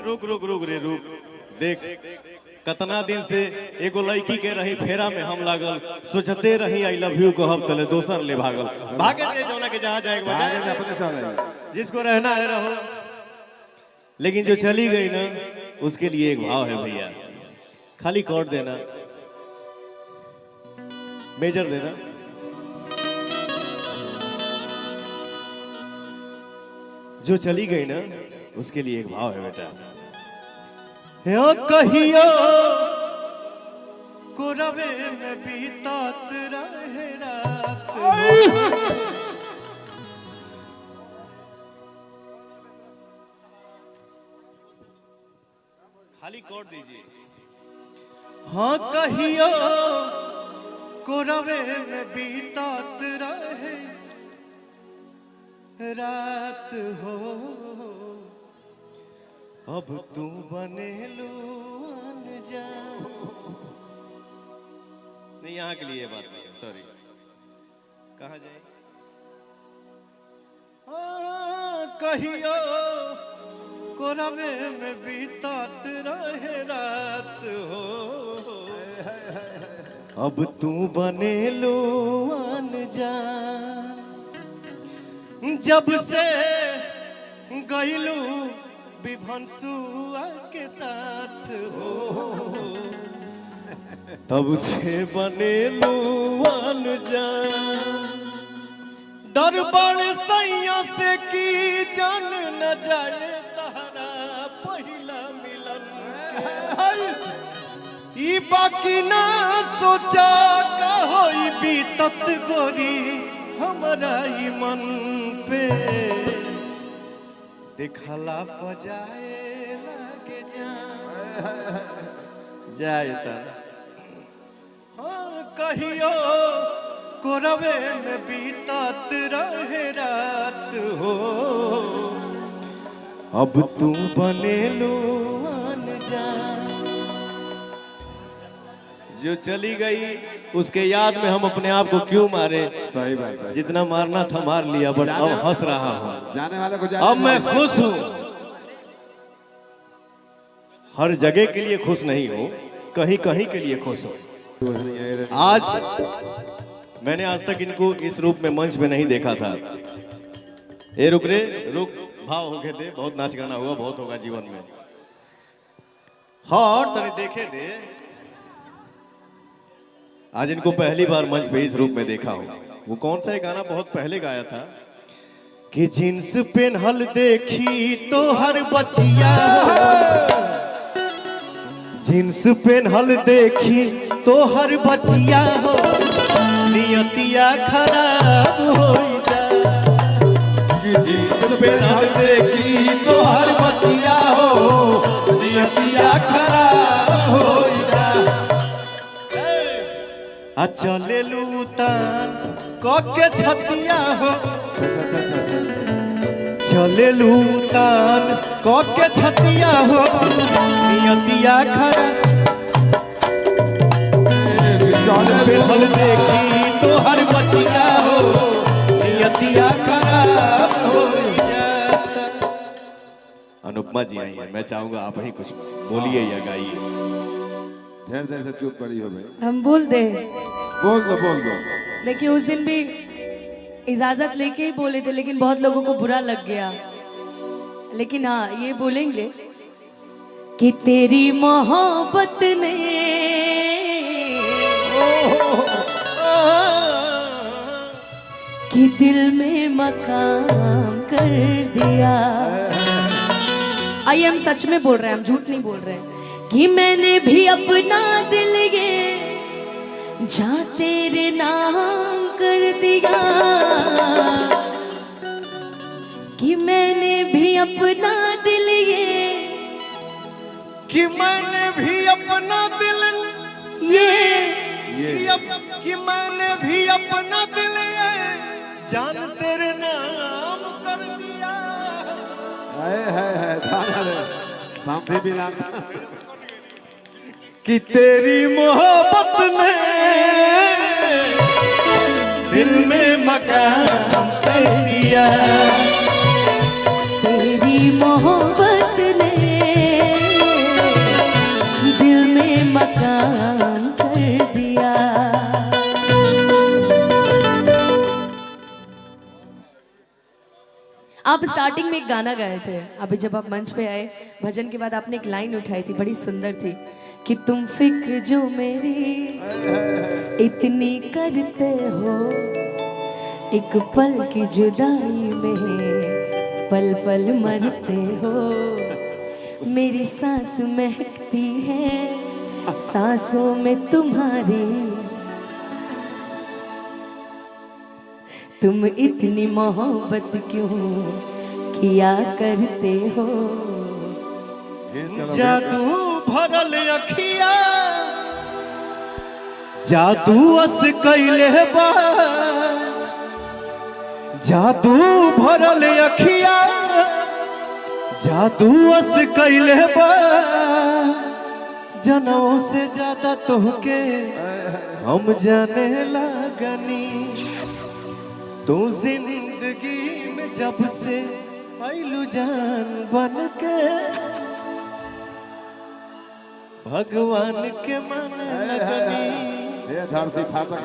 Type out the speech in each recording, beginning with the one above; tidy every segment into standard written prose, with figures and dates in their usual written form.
रुक रुक रुक रे रुक। देख कतना दिन से एगो लड़की के रही फेरा में हम लागल, सोचते रही आई लव यू को हम तले दोसर ले भागल। भागे दे जौना के जहाँ जाए अपने चल, जिसको रहना है रहो। लेकिन जो चली गई ना उसके लिए एक भाव है भैया, खाली कॉर्ड देना, मेजर देना। जो चली गई ना उसके लिए एक भाव है बेटा। कहियो कोरवे में बीतात रहे रात, खाली कोड दीजिए। हाँ कहियो कोरवे में बीतात रहे रात हो, अब तू बनेलू अनजान। नहीं यहाँ के लिए बात नहीं है, सॉरी। कहाँ जाए? हाँ कहियो कोरवे में बीतात रहे रात हो, अब तू बनेलू अनजान। जब से गईलू विभंसुआ के साथ हो, तब से बनेलू अनजान। डर बड़ सैया से की जान न जाए तारा पहिला मिलन, ई बाकी ना सोचा का होई बीतत गोरी हमरा ई मन पे। देखला बजाए लागे जाए हाँ कहियो कोरवे में बीतात रहे रात हो, अब तू बनेलू अनजान। जो चली गई उसके याद में हम अपने आप को क्यों मारे? सही बात है। जितना मारना था मार लिया, बट अब हंस रहा हूँ। जाने वाले को जाने, अब मैं खुश हूँ। हर जगह के लिए खुश नहीं हूँ, कहीं कहीं के लिए खुश हूँ। आज मैंने आज तक इनको इस रूप में मंच में नहीं देखा था। ए रुक रे रुक, भाव हो गए थे, बहुत नाच गाना हुआ, बहुत होगा जीवन में। हाँ और तने देखे थे, आज इनको पहली बार मंच पे इस रूप में देखा हूँ। वो कौन सा एक गाना बहुत पहले गाया था कि जींस पेनहल देखी तो हर बचिया, जींस पेनहल देखी तो हर बचिया हो, नियतिया खराब हो जा। जींस पेनहल देखी तो हर बचिया हो, नियतिया खराब हो जा। चले लूतान के छतिया हो, चले लूतान के छतिया हो, नियतिया खराब। पेनहल देखी तो हर बचिया हो, नियतिया खराब हो जाता। अनुपमा जी आई है, मैं चाहूंगा आप ही कुछ बोलिए या गाइए। ढेर देर से चुप पड़ी हो भाई। हम बोल दे, बोल दो। देखिए उस दिन भी इजाजत लेके ही बोले थे, लेकिन बहुत लोगों को बुरा लग गया। लेकिन हाँ ये बोलेंगे कि तेरी मोहब्बत ने कि दिल में मकाम कर दिया। आइए हम सच में बोल रहे हैं, हम झूठ नहीं बोल रहे हैं, कि मैंने भी अपना दिल ये जा तेरे नाम कर दिया, कि मैंने भी अपना दिल ये, कि मैंने भी अपना दिल कि मैंने भी अपना दिल ये जान तेरे नाम कर दिया। है थाना रे सामने भी नाम कि तेरी मोहब्बत ने दिल में मकान कर दिया, तेरी मोहब्बत ने आप स्टार्टिंग में एक गाना गाए थे, अभी जब आप मंच पे आए भजन के बाद आपने एक लाइन उठाई थी, बड़ी सुंदर थी कि तुम फिक्र जो मेरी इतनी करते हो, एक पल की जुदाई में पल पल मरते हो। मेरी सांस महकती है सांसों में तुम्हारी, तुम इतनी मोहब्बत क्यों किया करते हो। जादू भरल अखिया जादू अस कैले बा, जादू भरल अखिया जादू अस कैले बा, जनों से ज्यादा तोहके हम जाने लगनी। तू जिंदगी में जब से आइलू जान बन के, भगवान के माने लगनी,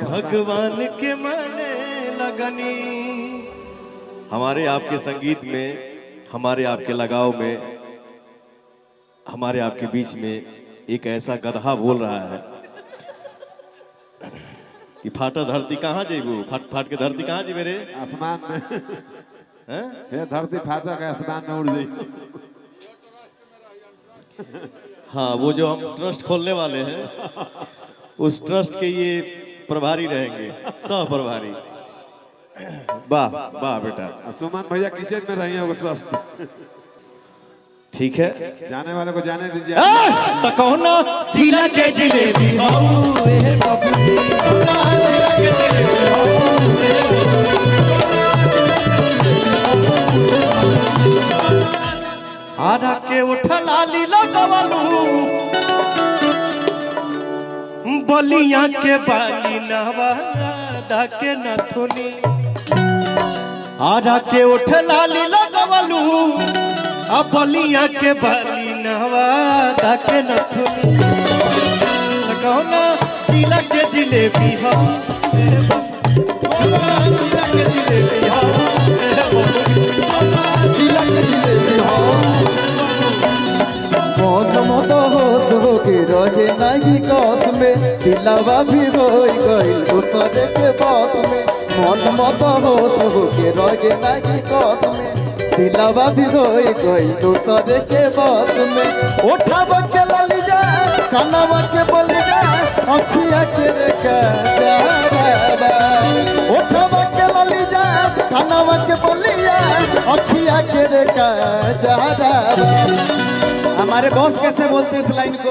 भगवान के माने लगनी। हमारे आपके संगीत में, हमारे आपके लगाव में, हमारे आपके बीच में एक ऐसा गधा बोल रहा है कि फाटा धरती कहाँ जेबू, फाट फाट के धरती कहाँ जेबे रे? आसमान में हैं? ये धरती फाटा के आसमान में उड़ गई। हाँ, वो जो हम ट्रस्ट खोलने वाले हैं उस ट्रस्ट के ये प्रभारी रहेंगे, सह प्रभारी। वाह वाह बेटा, सुमन भैया किचन में रही होगा ट्रस्ट। ठीक है, जाने वाले को जाने दीजिए। तो कहो ना जिला के जिलेबी हो ए बाबूजी, आरा के उठला लीला गवालू, बलिया के बाली नवादा के नथुनी। आरा के उठला लीला गवालू, अब बलिया के बाली नवादा के नथुनी। कहो ना जिला के जिलेबी हो, जिला के जिलेबी हो, जिला के जिलेबी हो। मन मत होश होके रहे नहीं कस में, दिलावा भी रोई गइल दूसरे के बस में। मन मत होश होके रहे नहीं कस में, दिलावा भी रोई गइल दूसरे के बस में। उठावा के लली जा कानावा के बोली जा, अखिया के रेखा जा, उठावा के लली जा कानावा के बोली जा, अखिया के रेखा जा। हमारे बॉस कैसे बोलते हैं इस लाइन को?